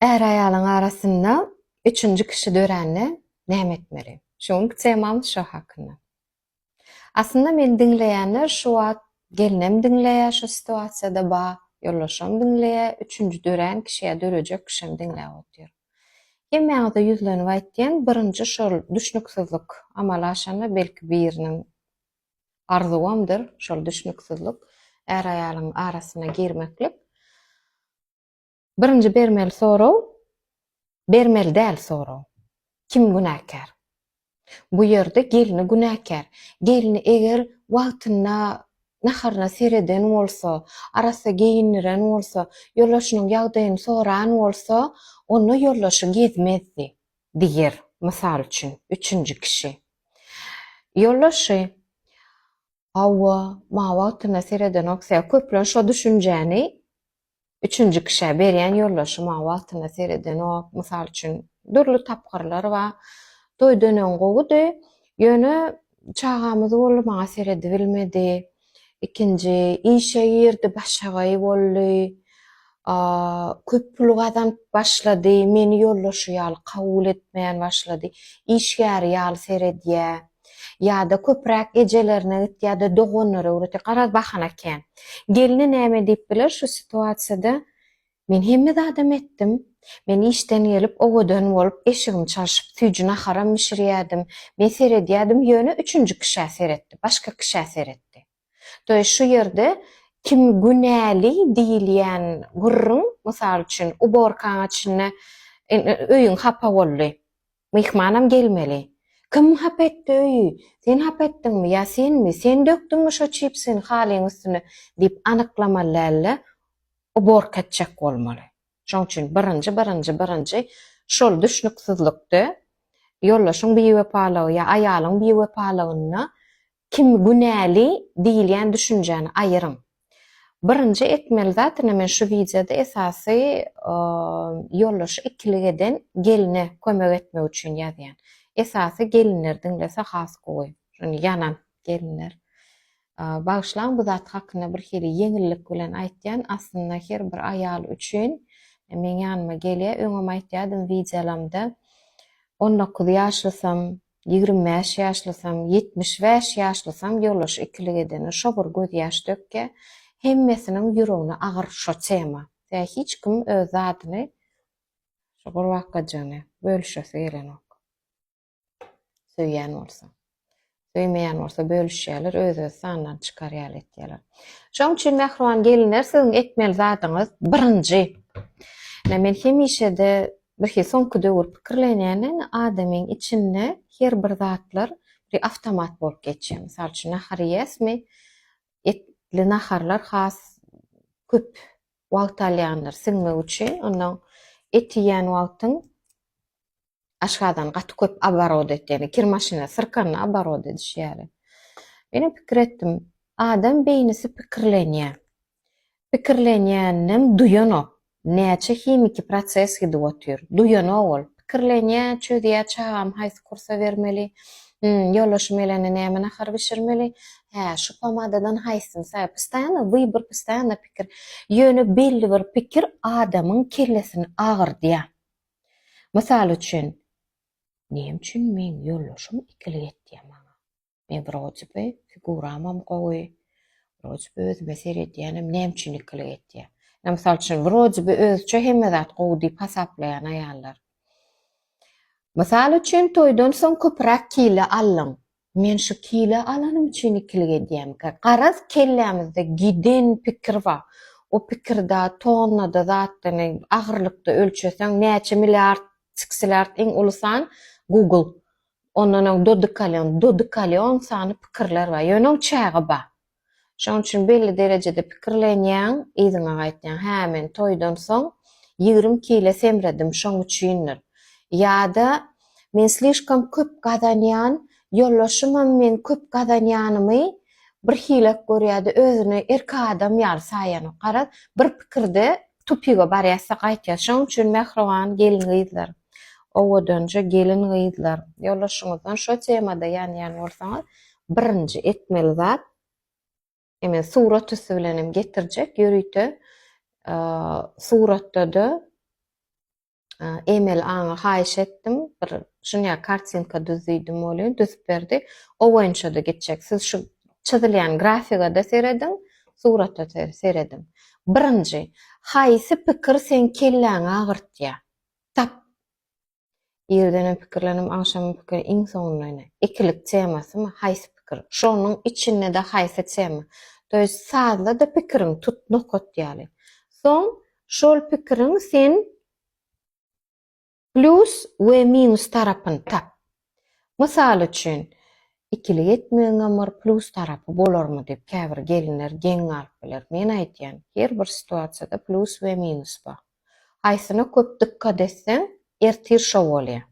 Er aýalyň arasynda üçünji kişi dörenle näme etmeli? Şoň temam şo hakynda. Aslında men diňleýänler şu wagt gelinem diňleýär şu situasiýada ba, ýollaşam diňleýär, üçünji dören kişiýe dörejek kişim diňläp otýar. Hemmäňde ýüzlenip aýtdym, birinji şol düşnüksizlik amalaşanda belki biriniň arzuwamdyr, şol düşnüksizlik er aýalyň arasyna girmeklik. Birinji bermeli soraw, bermeli däl soraw. Kim günäkär? Bu ýerde gelini günäkär. Gelini eger wagtyna naharna sereden bolsa, arasa geyindiren bolsa, ýollaşynyň ýagdaýyny soran bolsa, onu ýollaşy gezmezdi diýer. Mysal üçin, üçünji kişi. Ýollaşy awwa ma wagtyna sereden oksa köplen şo düşünjäni üçünji kişiye berýän ýollaşy ma wagtyna sereden ok, mysal üçin dürli tapgyrlar we toý dönen gowy ýöne çagamyz boldy maňa seredi bilmedi. Ikinji işe ýerde başagaý boldy. Köp pul gazanyp başlady, meni ýollaşy ýaly kabul etmeýän başlady. İşgäri ýaly seredýär. Ýa-da köpräk ejelerine ýa-da dogonlara urety garaz bahanakän. Gelini näme diýip biler şu situasiýada? Men hemme adam etdim. Men işden gelip owadan bolup eşigim çalyşyp süýjüne haram mişirýärdim. Men seredýärdim ýöne üçünji kişi seretdi. Başga kişi seretdi. Toý şu ýerde kim günäli diýilýän gurrun, mysal üçin uborkaň içine öýüň hapa boldy. Mihmanam gelmeli. Kim hap etdi öýü? Sen hap etdiňmi ýa senmi? Sen dökdiňmi şo çipsini halyň üstüne diýip anyklamalarla uborka etjek bolmaly. Şoň üçin birinji şol düşnüksizlikde ýollaşyň beýwepalagy ýa aýalyň beýwepalagyna kim günäli diýilýän düşünjäni aýyryň. Birinji etmeli zatına men şu videoda esasy ýollaşy ikiligeden geline kömek etmek üçin ýazýan. Esasy gelinler diňlese has gowy. Şonu ýanan gelinler. Bagşlan bu zat hakynda bir hili yeňillik bilen aýtýan, aslında her bir aýal üçin men ýanyma gelýär, öňem aýtýardym videolamda 19 ýaşlysam, 25 ýaşlysam, 75 ýaşlysam ýollaşy ikiligeden şo bir göz ýaş dökke hemmesiniň ýüregine agyr şo tema. Ýa hiç kim öz zadyny şo bir wakadyny bölüşesi gelen ok. Söýýän bolsa. Söýmeýän bolsa bölüşýärler, öz sandan çykarýar etýärler. Şoň üçin mähruman gelinler, siziň etmeli zadyňyz birinji. Men hemişe-de bir soňky döwür pikirlenýän adamyň içinde her bir zatlar bir awtomat bolup geçýär. Mysal üçin nahar ýesmi? Etli naharlar has köp wagt alýanlar siňmek üçin, ondan et ýýän wagtyň aşgadan gaty köp abarod etýär. Kir maşina sırkanyna abarod edişýär. Meni pikir etdim, adam beýnisi pikirlenýär. Pikirlenýänem duýanok. Näçe hemiki proses gidip otýar. Duýanok ol. Pikirlenýär, çözýär, çagam haýsy kursa bermeli, ýollaşym elene näme nahar bişirmeli, şu pomadadan haýsyny saýap, pystaýany wybor, pystaýany pikir. Ýöne belli bir pikir adamyň kellesini agyrdyýar. Mysal üçin, näme üçin men ýollaşym ikilik etdiýär maňa? Men wroçby figuramam gowy, wroçby özüme seredýänim, näme üçin ikilik etdiýär? Mysal üçin wroçby özçe hemme zat gowy diýip hasaplaýan aýallar. Mysal üçin toýdan soň köpräk kile allyň. Men şu kile alanym üçin ikilik edýärmi? Garaz kellämizde giden pikir bar. O pikirde tonnada zatdyny agyrlykda ölçeseň näçe milliard çıksılar en ulusan Google. Ondan dodikalion sany pikirler bar. Ýöne çagy bar. Şoň üçin belli derejede pikirlenýän, iziňe gaýtýan, hä men toýdan soň 20 kile semredim şoň üçindir. Ýa-da men slişkam köp gazanýan, ýollaşymam men köp gazanýanymy bir hilek görýärdi, özüni erki adam ýaly saýany garaz bir pikirde tupiga barýarsa gaýtýar. Şoň üçin mähruman gelin gyzlar, owadança gelin gyzlar, ýollaşyňyzdan şo temada ýanýan bolsaňyz birinji etmeli zat hemen surat bilenem getirjek ýörüýte suratda da Emel aňa haýyş etdim. Bir şunya kartsinka düzüýdim bolýan, düzüp berdi. O boýunça da geçjek. Siz şu çizilýän grafika da seredin, suratda seredim. Birinji, haýsy pikir sen kelläňe agyrtýar? Tap. Ýerdene pikirlenim, aňşam pikir iň soňuna. Ikilik temasymy, haýsy pikir? Şonuň içinde de haýsy tema? Töýs sadla da pikirin tut nokot ýaly. Soň şol pikirin sen plus we minus tarapyny tap. Mysal üçin, ikilik etmeýän plus tarapy bolarmy diýip käbir gelinler geň alyp biler. Men aýtýan, her bir situasiýada plus we minus bar. Haýsyna köp dikkat etseň, ertir şo bolýar.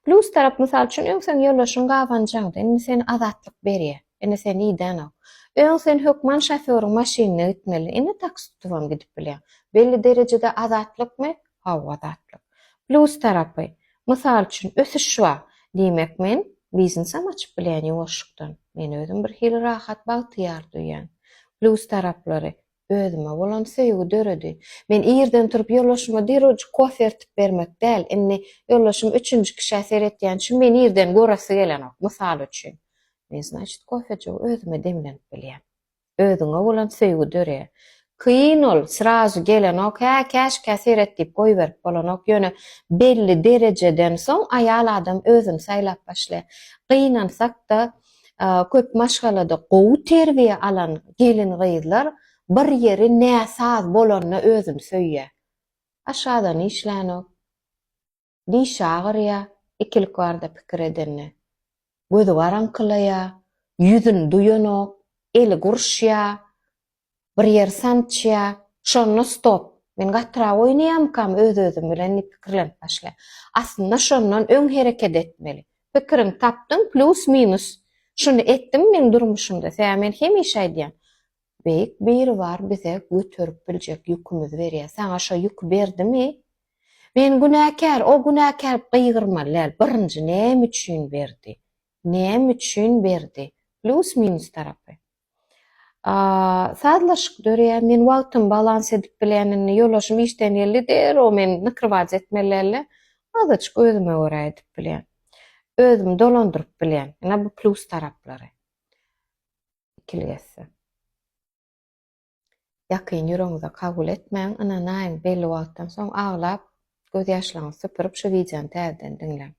Plus tarap mysal üçin öň sen ýollaşyň gawanjaňda, indi sen azatlyk berýär. Indi sen ýydan ol. Öň sen hökman şoföriň maşynyna gitmeli. Indi taksi tutup gidip bilýär. Belli derejede azatlykmy? Hawa azatlyk. Plus tarapy. Mysal üçin ösüş bar. Diýmek men biznesem açyp bilýän ýoşukdan. Men özüm bir hili rahat bagtyýar duýan. Plus taraplary özüme bolan söýgü döredi. Men ýerden turup ýollaşyma derejik kofe ertip bermek däl. Indi ýollaşym 3-nji kişi seretýän üçin men ýerden gorasy gelenok. Mysal üçin. Men значит kofeçi özüme demlenip bilýän. Özüňe bolan söýgü dörýär. Kıyın ol, srazu gelenok, käş käseret diýip goýberip bolanok, ýöne belli dereceden soň aýal adam özüni saýlap başlaýar. Gynansak da köp maşgalada gowy terbiýe alan gelin gyzlar bir ýeri näsaz bolanyna özüni söýýär. Aşadan işlänok, diş agyrýar, ikilik barda pikir edenler. Gözi garaňkylaýar, ýüzüni duýanok, eli gurşýar, bir yer sançya, şonu stop. Men gatra oynayam kam öz-özüm bilen pikirlenip başlaýar. Aslında şondan öň hereket etmeli. Pikirin tapdym plus minus. Şunu etdim men durmuşumda. Sen men hemişe aýdýan. Beýik biri bar bize götürüp biljek ýükümüz berýär. Saňa şo ýük berdimi? Men günäkär, o günäkär gygyrma lel. Birinji näme üçin berdi? Näme üçin berdi? Plus minus tarapy. Sadlaşyk dörýär, men wagtym balans edip bilänini ýollaşym işden geldi o men nykrywaç etmelerle azajyk özüme görä edip bilýän. Özüm dolandyryp bilýän. Ina bu plus taraplary. İkiligesi. Ýakyn ýüregiňizde kabul etmeň, ana näin belli wagtdan soň ağlap, göz ýaşlaryny süpürip şu widiony täzeden diňläň.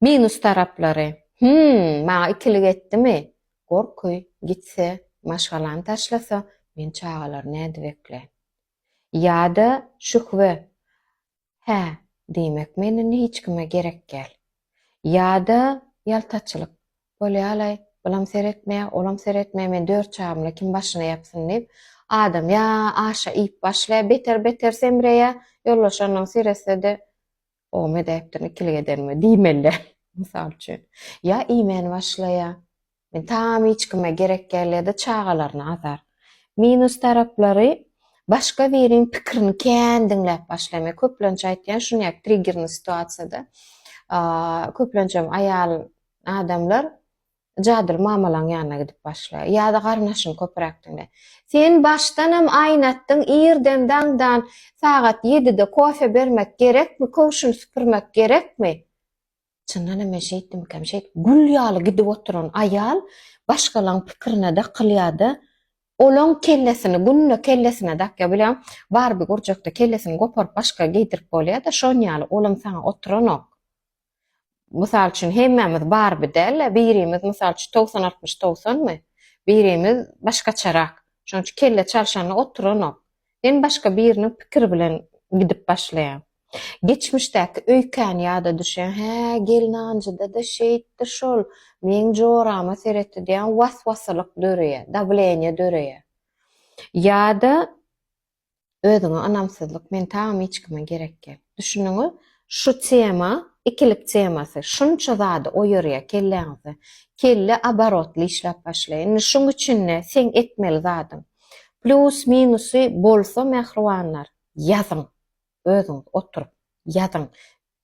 Minus taraplary. Maňa ikilik etdimi? Gorkuy, gitse, maşgalan taşlasa, men çağalar näde bekle. Ýa-da şühwe. Hä, diýmek meni hiç kime gerek gel. Ýa-da ýaltaçylyk. Bolýarly, bulam seretmeýär, olam seretmeýär, men 4 çağımla kim başyna ýapsyn diýip, adam ýa aşa iýip başlaýar, beter semreýär, ýollaşanyň siresede o medäpden ikilik edenme diýmeler. Mysal üçin. Ya iýmeni başlaýar. Men tam hiç kime gerek geldi çağalaryny azar. Minus taraplary başga biriň pikirini kendiňläp başlama. Köplençe aýtýan şuňa triggerli situasiýada köplençe aýal adamlar jadyr mamalaň ýanyna gidip başlaýar. Ýa-da garnaşyny köpräk diňle. Sen başdanam aýnatdyň, ýerden daňdan sagat 7-de kofe bermek gerekmi, koşuny süpürmek gerekmi? Çyndan men şeýtdim kam gül ýaly gidip oturan aýal başgalaň pikirine de qylýardy. Olaň kellesini, günne kellesine dakýa bilýän, bar bir gurjakda kellesini goparyp başga giydirip bolýar-da, şoň ýaly olam saňa oturanok. Mysal üçin hemmemiz bar bir däl, birimiz mysal üçin 90-60-90my? Birimiz başgaçarak. Şoň üçin kelle çalşanyna oturanok. Men başga biriniň pikiri bilen gidip başlaýan. Geçmişdäki öýkän ýada düşen, gelin anjyda da şeýtdi şol, men jorama seretdi diýen waswasalyk dörýär, davleniýe dörýär. Ýa-da özüňe anamsyzlyk, men tam hiç kime gerek gel. Düşünüňiz, şu tema, ikilik temasy, şunça zady oýarýar kelleňizi. Kelle abarotly işläp başlaýar. Indi şoň üçin sen etmeli zadyň. Plus minusy bolsa mehribanlar, ýazyň. Özüňiz oturup ýazyň.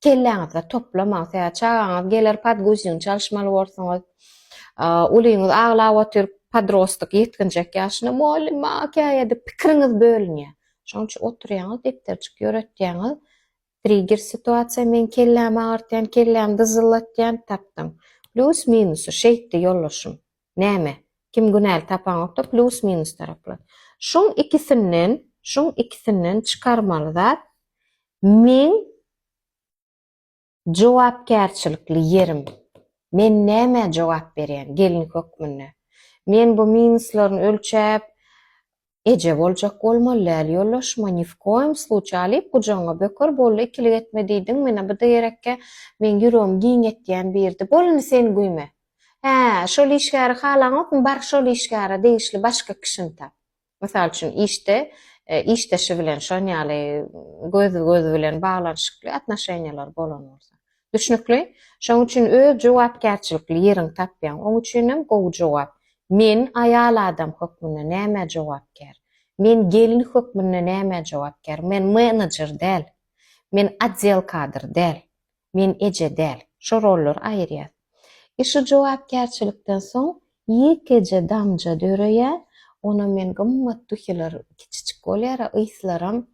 Kelleňizde toplamaň, çağaňyz geler padguzyny çalşmaly bolsaňyz, ulyňyz aglap oturup padrostok ýetginjek ýaşyna molima käýede pikiriňiz bölünýär. Şoň üçin oturýaňyz, depterçik ýöretýäňiz, trigger situatsiya, men kellämi ağırtyan, kellämi dızıllatyan tapdım. Plus minusu şeýtde ýollaşym. Näme? Kim günäl tapan okda plus minus taraplar. Şoň ikisinden çıkarmaly zat men jogapkärçilikli ýerim. Men näme jogap berýän gelini hökmüne? Men bu minuslaryny ölçäp eje boljak bolmaly ýollaşma ni w koýum случае alyp gujaňa böker bolla ikilik etme diýdiň mene bu diýerekke men ýüregim giň etýän birdi. Bolny sen güýme. Şol işgäri halaňokmy bar şol işgäri degişli başga kişini tap. Mysal üçin işdeşi bilen şonýaly göz bilen baglanyşykly atnaşenýalar bolan bolsa. Düşnükli? Şoň üçin öz jogapkärçilikli ýeriň tapýan. Oň üçinem gowy jogap. Men aýal adam hökmüne näme jogapkär? Men gelin hökmüne näme jogapkär? Men menejer däl. Men atzel kadr däl. Men eje däl. Şo rollar aýrýar. Şu jogapkärçilikden soň ýekeje damja döreýär. Ona men gymmat duhylar kiçik bolýar, ýyslaram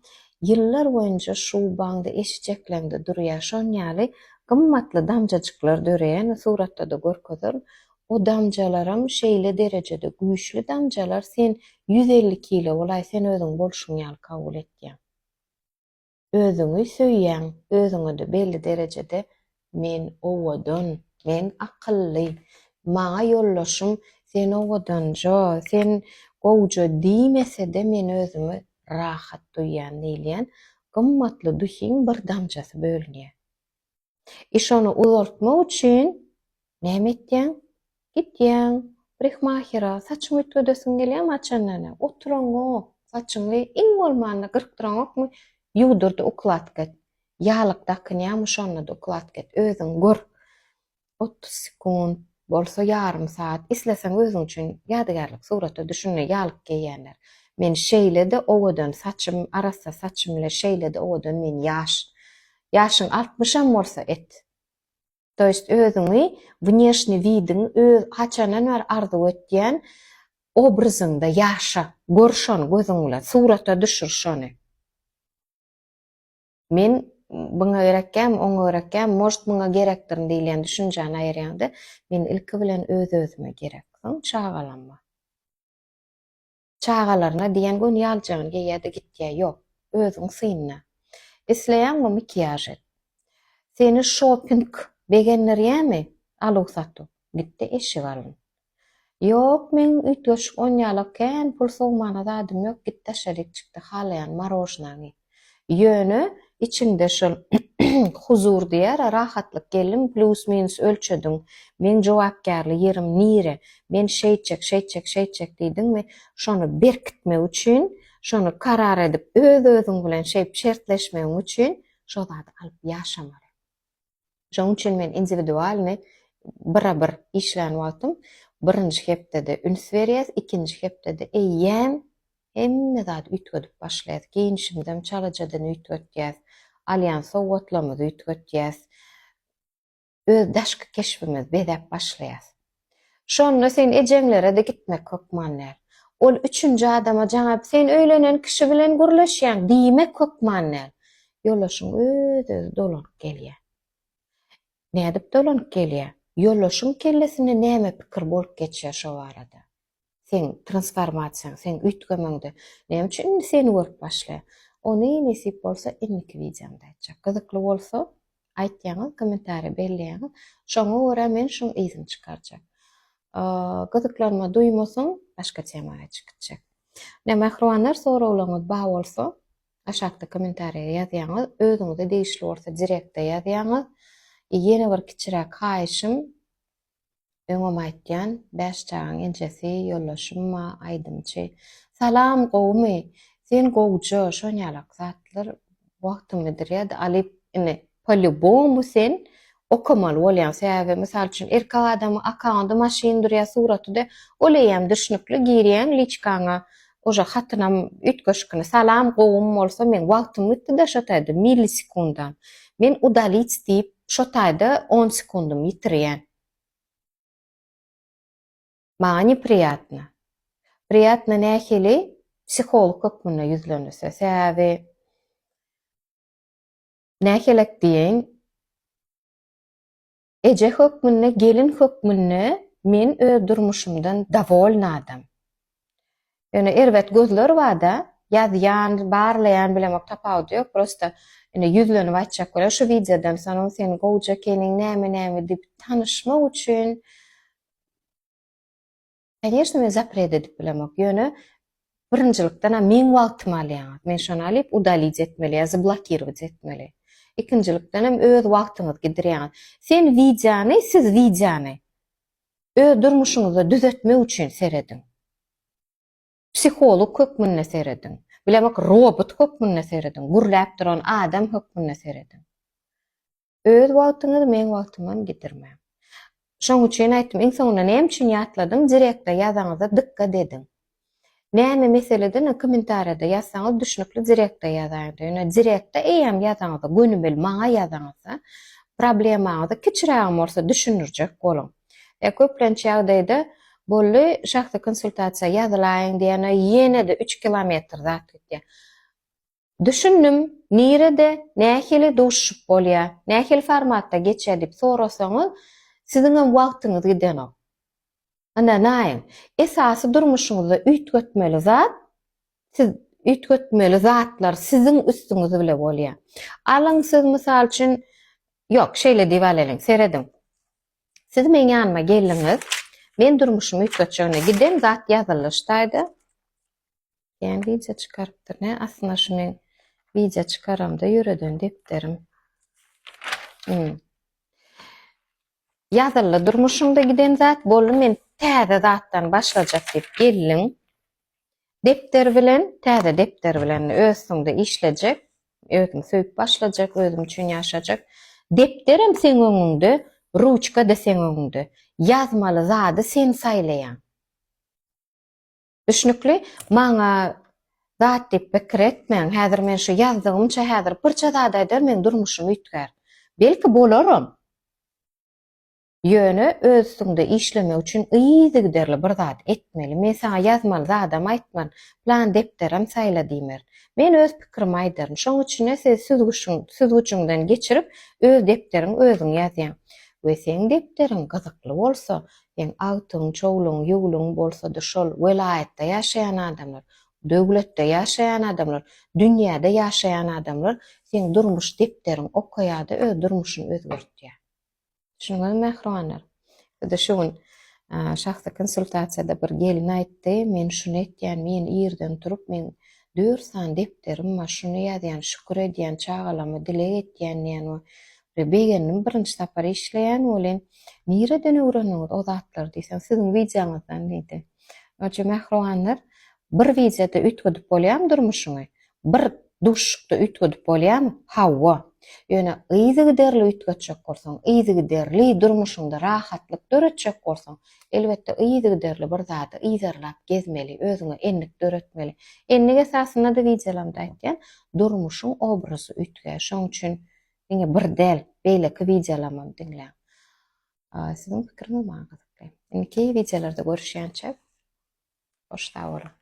ýyllar boýunça şu baňda eşitjekleňde durýar. Şonýaly gymmatly damjajyklar döreýän suratda da görkezir. O damjalaram şeýle derejede güýçli damjalar sen 150 kilo bolay sen özüň bolşuň ýaly kabul etýän. Özüňi söýýän, özüňe de belli derejede men owadan, men akylly, maňa ýollaşym sen owadanja, sen gowja diýmese de men özümi rahat duýýan diýilýän gymmatly duhyň bir damjasy bölünýär. Şonu uzaltmak üçin näme etýän? Gitýän parikmahera, saçymy ütgedesiň gelýär açanana. Oturaňok, saçyňy iň bolmanda gyrkdyraňokmy? Ýugdurdy ukladket. Ýalyk dakynýam şonu da ukladket. Özüň gör. 30 sekund bolsa ýarym saat isleseň özüň üçin ýadygarlyk suratda düşünne ýalyk geýýänler. Men şeýle-de owadan saçym arasa saçym bilen şeýle-de owadan men ýaşyň 60 bolsa et. To есть özüňi внешний видиň öz haçanan bar arzu etýän obrazyňda ýaşa, gör şonu gözüň bilen suratda düşür şonu. Men buňa gerekkäm, oňa gerekkäm, most buňa gerekdir diýilen düşünjäni aýrýanda men ilki bilen öz-özüme gerek. Çagalanma. Çagalarına diýen gün ýaljagyny geýýärdi gitýär. Ýok, özüň synyna. Isleýänmi makyaj et. Seni shopping begenlerýärmi? Alyp satdy. Gitdi eşik alyn. Ýok, men ütgeşik oňýalakän pul sowmana zadym ýok, gitdi aşaryk çykdy halaýan marojnany. Ýöne içinde şol huzur diýer, rahatlyk gelim plus minus ölçediň. Men jogapkärli ýerim nire? Men şeýçek diýdiňmi? Şonu berkitmek üçin, şonu karar edip öz-özüň bilen şertleşmek üçin şo zady alyp ýaşamaly. Şoň üçin men individualny bir işlän wagtym birinji hepdede üns berýäs, ikinji hepdede eýýäm hemme zat ütgedip başlaýar. Giyinişimden çalajadan ütgetýäs, alýan sowgatlamyzy ütgetýäs. Öz daşky keşfimiz bedäp başlaýar. Şonu sen ejeňlere de gitmek hökmanlar. Ol üçünji adama jaňap sen öýlenen kişi bilen gürleşýän diýmek hökmanlar. Ýollaşyň öz dolanyp gelýär. Nädip dolanyp gelýär? Ýollaşyň kellesine näme pikir bolup geçýär şo arada. Sen transformasiýaň, sen ütgemeňde näme üçin seni görüp başlaýar? Ony nesip bolsa inniki videomda aýtjak. Gyzykly bolsa aýtýaňyz, kommentariýa belleýäňiz. Şoňa görä men şoň izin çykarjak. Gyzyklanma duýmasaň başga temaga çykjak. Näme ähliwanlar sorawlaryňyz bar bolsa aşagda kommentariýa ýazýaňyz, özüňizde degişli bolsa direktde ýazýaňyz. Ýene bir kiçirek haýyşym öňem aýtýan 5 çağın enjesi ýollaşymma aýdymçy. Salam gowmy, sen gowja şonýalak zatlar wagtymy dirýär alyp ine по-любому sen okamaly bolýan sebäbi mysal üçin erkek adamy akanda maşyn durýar suratyda oleýär düşnükli girýän liçkaňa oja hatynam ütgeşkini salam gowum bolsa men wagtym gitdi da şotaýda millisekundan. Men удалить diýip şotaýda 10 sekundum ýitirýän. Maňa неприятно. Приятно nähili psiholog hökmüne ýüzlense sebäbi näkelek diýen eje hökmünde, gelin hökmünde men öz durmuşymdan dawolnadym. Ýöne erwet gözler wada, ýazýan, barlayan bilen tapawut ýok, prosta ine ýüzlenip aýtjak bolar şu videodan soň sen gowja keliň näme diýip tanyşmak üçin конечно men zapret edip bilemok. Ýöne birinjilikden men wagtymy alýar. Men şonu alyp udalить etmeli, ýa zablokировать etmeli. İkincilikden hem öz wagtyňyzy gidirýär. Sen videony, siz videony öz durmuşyňyzda düzeltmek üçin seredin. Psikolog hökmünde seredin. Bilemek robot hökmünde seredin. Gurläp duran adam hökmünde seredin. Öz wagtyňyzy men wagtymdan gidirme. Şoň üçin aýtdym, iň soňunda näme üçin ýatladyň? Direktde ýazaňyza dikkat edin. Näme meseleden kommentariýada ýazsaňyz düşnükli direktde ýazaň. Ýöne direktde eýem ýazaňyza gönübel maňa ýazaňyza problemaňyzy kiçiräk bolsa düşünürjek bolun. Köplençe ýagdaýda bolly şahsy konsultasiýa ýazylaýyn diýene ýene-de 3 kilometr zat gitdi. Düşündüm, nirede nähili duşup bolýar, nähil formatda geçer diýip sorasaňyz, siziň hem wagtyňyz gidenok. Anda näme? Esasy durmuşyňyzda üýtgetmeli zat, siz üýtgetmeli zatlar siziň üstüňizde bile bolýar. Alaň siz mysal üçin ýok, şeýle diýip alyň, seredim. Siz men ýanyma geldiňiz, men durmuşymy üýtgetjegine gidem, zat ýazylýardy. Yani video çıkarıptır. Ne? Aslında şu men video çıkaram da ýöreden depterim. Ýazılı durmuşymda giden zat boldy, men täze zatdan başlajak diýip geldiň. Depter bilen, täze depter bilen özüňde işlejek, özüň söýüp başlajak, özüm üçin ýaşajak. Depterim sen öňüňde, ruçka da sen öňüňde. Ýazmaly zady sen saýlaýan. Düşnükli, maňa zat diýip pikir etmeň. Häzir men şu ýazdygymça häzir pırça zadaýda men durmuşymy üýtgär. Belki bolaram. Ýöne özüňde işleme üçin iýdi giderli bir zat etmeli. Men saňa ýazmaly zadam aýtman, plan depterim saýla diýmer. Men öz pikirimi aýdarym. Şoň üçin süzgüçüňden geçirip öz depteriň özüň ýazýan. We sen depteriň gyzykly bolsa, ýa awtyň, çoğluň, ýugluň bolsa da şol welaýatda ýaşaýan adamlar, döwletde ýaşaýan adamlar, dünýäde ýaşaýan adamlar sen durmuş depteriň okaýada öz durmuşyny özgertýär. Şunu mehribanlar. Da şuň şahsy konsultasiýada bir gelin aýtdy, men şunu etýän, men ýerden turup men 4 san depterim var, şunu ýazýan, şükür edýän, çağalamy dilek etýän ýa begenim birinci tapar işleyen olen nireden öwrenýär o zatlar diýsem siziň videoňyzdan diýdi. Oça mehribanlar, bir videoda üýtgedip bolýam durmuşyňy, bir duşukda üýtgedip bolýam, hawa. Ýöne yzy giderli üýtgetjek bolsaň, yzy giderli durmuşyňda rahatlyk döretjek bolsaň, elbetde yzy giderli bir zady yzarlap gezmeli, özüňe enlik döretmeli. Enlik esasynda da videolarymda aýtýan, durmuşyň obrazy üýtgär. Şoň üçin ine bir del beýleki videolarymy dinle. Siziň pikiriniz maňa gyzykly. Inki videolarda görüşýänçe hoş da bolun.